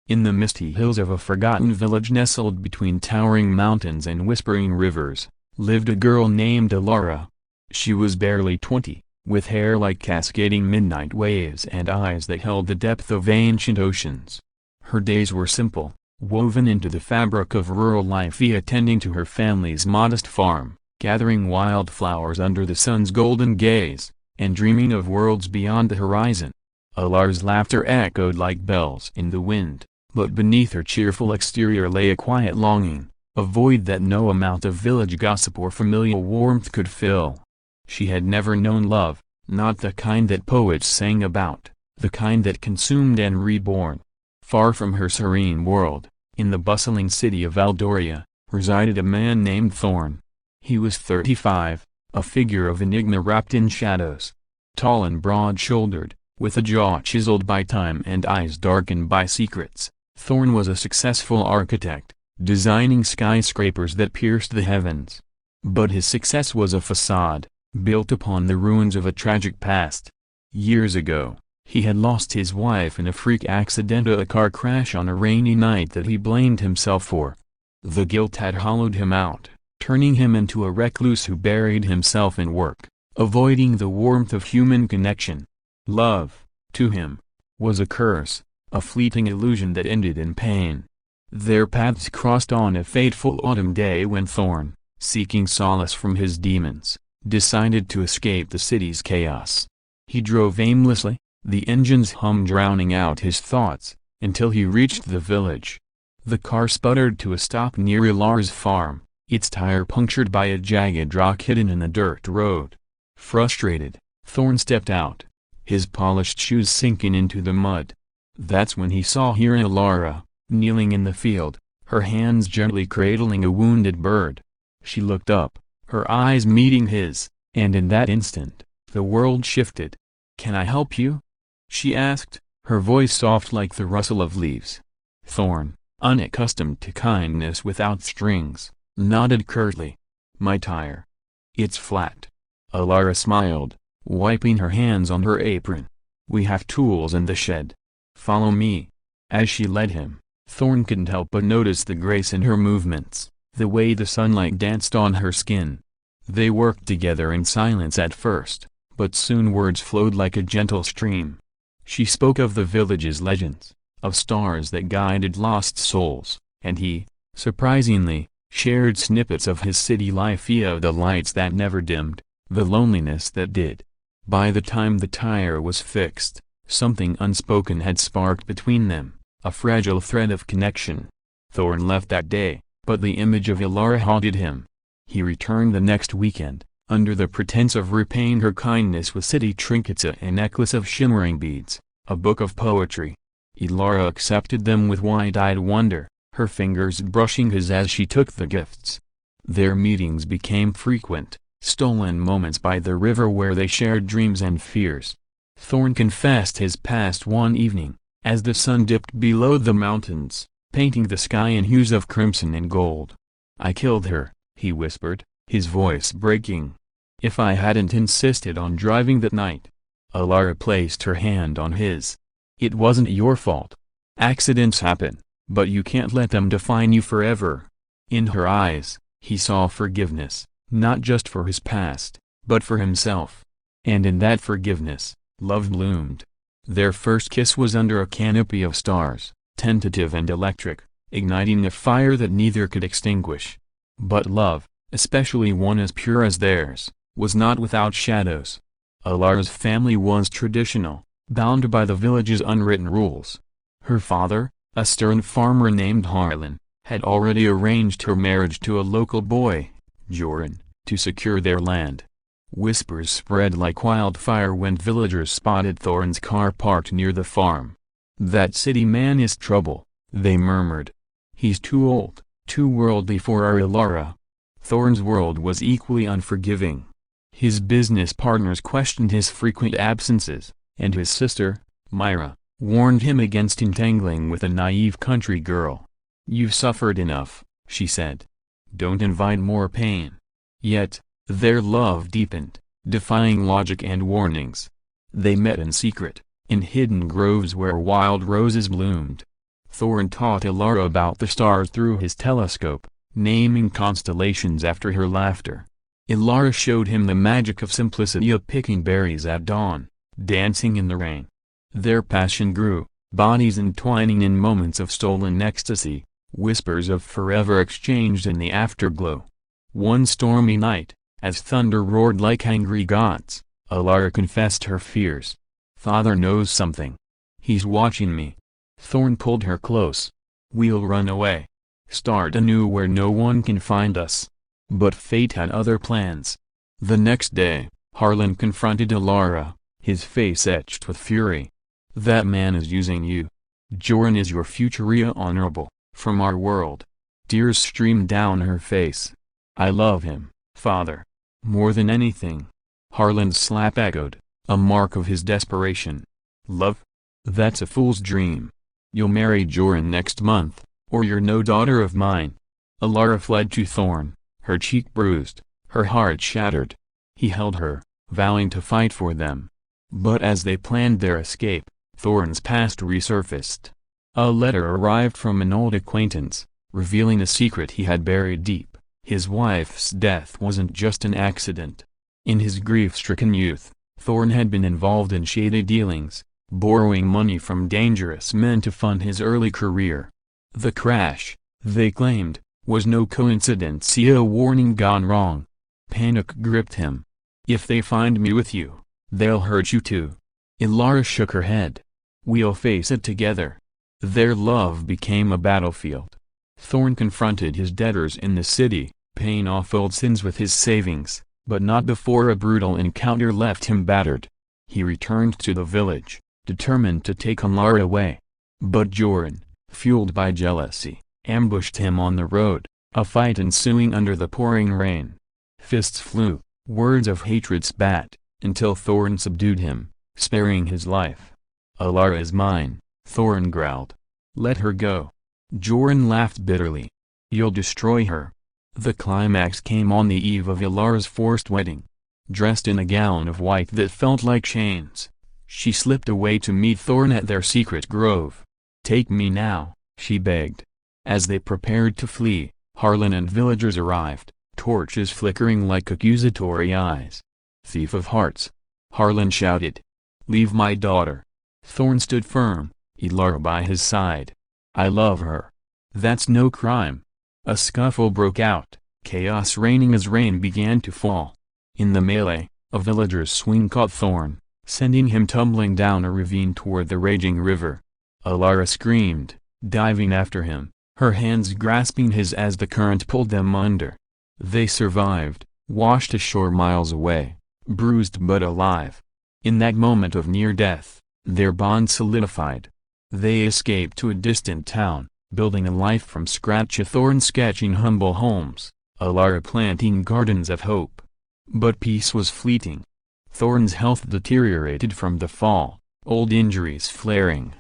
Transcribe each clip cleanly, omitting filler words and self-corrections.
In the misty hills of a forgotten village nestled between towering mountains and whispering rivers, lived a girl named Alara. She was barely 20, with hair like cascading midnight waves and eyes that held the depth of ancient oceans. Her days were simple, woven into the fabric of rural life via tending to her family's modest farm, gathering wildflowers under the sun's golden gaze, and dreaming of worlds beyond the horizon. Alara's laughter echoed like bells in the wind, but beneath her cheerful exterior lay a quiet longing, a void that no amount of village gossip or familial warmth could fill. She had never known love, not the kind that poets sang about, the kind that consumed and reborn. Far from her serene world, in the bustling city of Aldoria, resided a man named Thorn. He was 35, a figure of enigma wrapped in shadows. Tall and broad-shouldered, with a jaw chiseled by time and eyes darkened by secrets, Thorn was a successful architect, designing skyscrapers that pierced the heavens. But his success was a facade, built upon the ruins of a tragic past. Years ago, he had lost his wife in a freak accident, a car crash on a rainy night that he blamed himself for. The guilt had hollowed him out, turning him into a recluse who buried himself in work, avoiding the warmth of human connection. Love, to him, was a curse, a fleeting illusion that ended in pain. Their paths crossed on a fateful autumn day when Thorn, seeking solace from his demons, decided to escape the city's chaos. He drove aimlessly, the engine's hum drowning out his thoughts, until he reached the village. The car sputtered to a stop near Ilara's farm, its tire punctured by a jagged rock hidden in a dirt road. Frustrated, Thorn stepped out, his polished shoes sinking into the mud. That's when he saw here Ilara, kneeling in the field, her hands gently cradling a wounded bird. She looked up, her eyes meeting his, and in that instant, the world shifted. "Can I help you?" she asked, her voice soft like the rustle of leaves. Thorn, unaccustomed to kindness without strings, nodded curtly. "My tire. It's flat." Alara smiled, wiping her hands on her apron. "We have tools in the shed. Follow me." As she led him, Thorn couldn't help but notice the grace in her movements, the way the sunlight danced on her skin. They worked together in silence at first, but soon words flowed like a gentle stream. She spoke of the village's legends, of stars that guided lost souls, and he, surprisingly, shared snippets of his city life via the lights that never dimmed, the loneliness that did. By the time the tire was fixed, something unspoken had sparked between them, a fragile thread of connection. Thorn left that day, but the image of Ilara haunted him. He returned the next weekend, under the pretense of repaying her kindness with city trinkets, a necklace of shimmering beads, a book of poetry. Ilara accepted them with wide-eyed wonder, her fingers brushing his as she took the gifts. Their meetings became frequent, stolen moments by the river where they shared dreams and fears. Thorn confessed his past one evening, as the sun dipped below the mountains, painting the sky in hues of crimson and gold. "I killed her," he whispered, his voice breaking. "If I hadn't insisted on driving that night." Alara placed her hand on his. "It wasn't your fault. Accidents happen, but you can't let them define you forever." In her eyes, he saw forgiveness, not just for his past, but for himself. And in that forgiveness, love bloomed. Their first kiss was under a canopy of stars, tentative and electric, igniting a fire that neither could extinguish. But love, especially one as pure as theirs, was not without shadows. Alara's family was traditional, bound by the village's unwritten rules. Her father, a stern farmer named Harlan, had already arranged her marriage to a local boy, Joran, to secure their land. Whispers spread like wildfire when villagers spotted Thorn's car parked near the farm. "That city man is trouble," they murmured. "He's too old, too worldly for our Ilara." Thorn's world was equally unforgiving. His business partners questioned his frequent absences, and his sister, Myra, warned him against entangling with a naive country girl. "You've suffered enough," she said. "Don't invite more pain." Yet, their love deepened, defying logic and warnings. They met in secret, in hidden groves where wild roses bloomed. Thorn taught Elara about the stars through his telescope, naming constellations after her laughter. Elara showed him the magic of simplicity, of picking berries at dawn, dancing in the rain. Their passion grew, bodies entwining in moments of stolen ecstasy, whispers of forever exchanged in the afterglow. One stormy night, as thunder roared like angry gods, Elara confessed her fears. "Father knows something. He's watching me." Thorn pulled her close. "We'll run away. Start anew where no one can find us." But fate had other plans. The next day, Harlan confronted Elara, his face etched with fury. "That man is using you. Joran is your future honorable, from our world." Tears streamed down her face. "I love him, Father. More than anything." Harlan's slap echoed, a mark of his desperation. "Love? That's a fool's dream. You'll marry Joran next month, or you're no daughter of mine." Elara fled to Thorn, her cheek bruised, her heart shattered. He held her, vowing to fight for them. But as they planned their escape, Thorn's past resurfaced. A letter arrived from an old acquaintance, revealing a secret he had buried deep. His wife's death wasn't just an accident. In his grief-stricken youth, Thorn had been involved in shady dealings, borrowing money from dangerous men to fund his early career. The crash, they claimed, was no coincidence, a warning gone wrong. Panic gripped him. "If they find me with you, they'll hurt you too." Elara shook her head. "We'll face it together." Their love became a battlefield. Thorn confronted his debtors in the city, paying off old sins with his savings, but not before a brutal encounter left him battered. He returned to the village, determined to take Elara away. But Joran, fueled by jealousy, ambushed him on the road, a fight ensuing under the pouring rain. Fists flew, words of hatred spat, until Thorn subdued him, sparing his life. "Elara is mine," Thorn growled. "Let her go." Joran laughed bitterly. "You'll destroy her." The climax came on the eve of Elara's forced wedding. Dressed in a gown of white that felt like chains, she slipped away to meet Thorn at their secret grove. "Take me now," she begged. As they prepared to flee, Harlan and villagers arrived, torches flickering like accusatory eyes. "Thief of hearts!" Harlan shouted. "Leave my daughter." Thorn stood firm, Elara by his side. "I love her." "That's no crime." A scuffle broke out, chaos reigning as rain began to fall. In the melee, a villager's swing caught Thorn, sending him tumbling down a ravine toward the raging river. Elara screamed, diving after him, her hands grasping his as the current pulled them under. They survived, washed ashore miles away, bruised but alive. In that moment of near death, their bond solidified. They escaped to a distant town, building a life from scratch, a Thorn sketching humble homes, Elara planting gardens of hope. But peace was fleeting. Thorn's health deteriorated from the fall, old injuries flaring.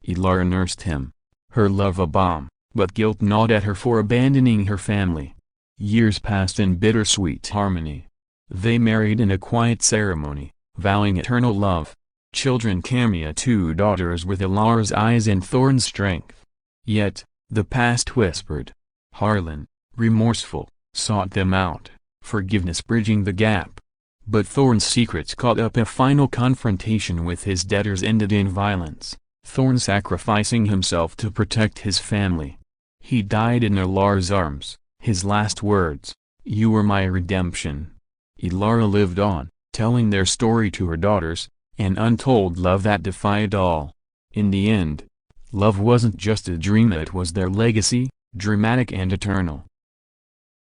Elara nursed him, her love a balm, but guilt gnawed at her for abandoning her family. Years passed in bittersweet harmony. They married in a quiet ceremony, vowing eternal love. Children came, 2 daughters with Elara's eyes and Thorn's strength. Yet, the past whispered. Harlan, remorseful, sought them out, forgiveness bridging the gap. But Thorn's secrets caught up. A final confrontation with his debtors ended in violence, Thorn sacrificing himself to protect his family. He died in Elara's arms, his last words, "You were my redemption." Elara lived on, telling their story to her daughters, an untold love that defied all. In the end, love wasn't just a dream, it was their legacy, dramatic and eternal.